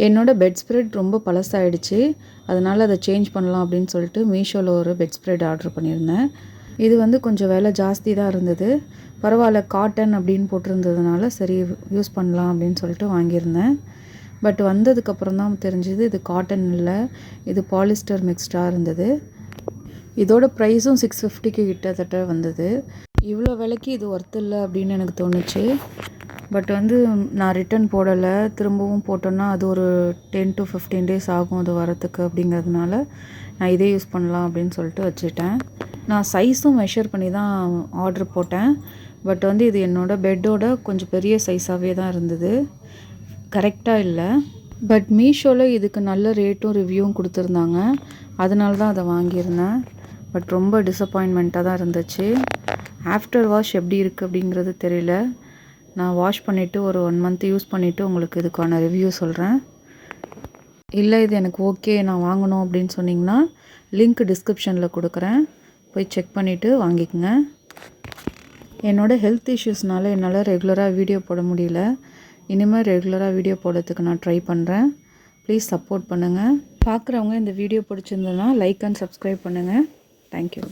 என்னோட bed spread ரொம்ப பழசாயிடுச்சு. அதனால் அதை சேஞ்ச் பண்ணலாம் அப்படின்னு சொல்லிட்டு மீஷோவில் ஒரு பெட் ஸ்ப்ரெட் ஆர்டர் பண்ணியிருந்தேன். இது வந்து கொஞ்சம் விலை ஜாஸ்தி தான் இருந்தது. பரவாயில்ல காட்டன் அப்படின்னு போட்டிருந்ததுனால சரி யூஸ் பண்ணலாம் அப்படின்னு சொல்லிட்டு வாங்கியிருந்தேன். பட் வந்ததுக்கப்புறம் தான் தெரிஞ்சுது இது காட்டன் இல்லை, இது பாலிஸ்டர் மிக்ஸ்டாக இருந்தது. இதோட ப்ரைஸும் 650க்கு கிட்டத்தட்ட வந்தது. இவ்வளோ விலைக்கு இது ஒர்த் இல்லை அப்படின்னு எனக்கு தோணுச்சு. பட் வந்து நான் ரிட்டன் போடலை. திரும்பவும் போட்டோன்னா அது ஒரு 10 to 15 days ஆகும் அது வரத்துக்கு. அப்படிங்கிறதுனால நான் இதே யூஸ் பண்ணலாம் அப்படின்னு சொல்லிட்டு வச்சுட்டேன். நான் சைஸும் மெஷர் பண்ணி தான் ஆர்டர் போட்டேன். பட் வந்து இது என்னோடய பெட்டோட கொஞ்சம் பெரிய சைஸாகவே தான் இருந்தது, கரெக்டாக இல்லை. பட் மீஷோவில் இதுக்கு நல்ல ரேட்டும் ரிவ்யூவும் கொடுத்துருந்தாங்க. அதனால தான் அதை வாங்கியிருந்தேன். பட் ரொம்ப டிசப்பாயின்மெண்ட்டாக தான் இருந்துச்சு. ஆஃப்டர் வாஷ் எப்படி இருக்குது அப்படிங்கிறது தெரியல. நான் வாஷ் பண்ணிவிட்டு ஒரு 1 month யூஸ் பண்ணிவிட்டு உங்களுக்கு இதுக்கான ரிவ்யூ சொல்கிறேன். இல்லை இது எனக்கு ஓகே நான் வாங்கணும் அப்படின்னு சொன்னிங்கன்னா லிங்க் டிஸ்கிரிப்ஷனில் கொடுக்குறேன், போய் செக் பண்ணிவிட்டு வாங்கிக்கோங்க. என்னோடய ஹெல்த் இஷ்யூஸ்னால என்னால் ரெகுலராக வீடியோ போட முடியல. இனிமேல் ரெகுலராக வீடியோ போடுறதுக்கு நான் ட்ரை பண்ணுறேன். ப்ளீஸ் சப்போர்ட் பண்ணுங்கள். பார்க்குறவங்க இந்த வீடியோ பிடிச்சிருந்ததுன்னா லைக் அண்ட் சப்ஸ்கிரைப் பண்ணுங்கள். தேங்க்யூ.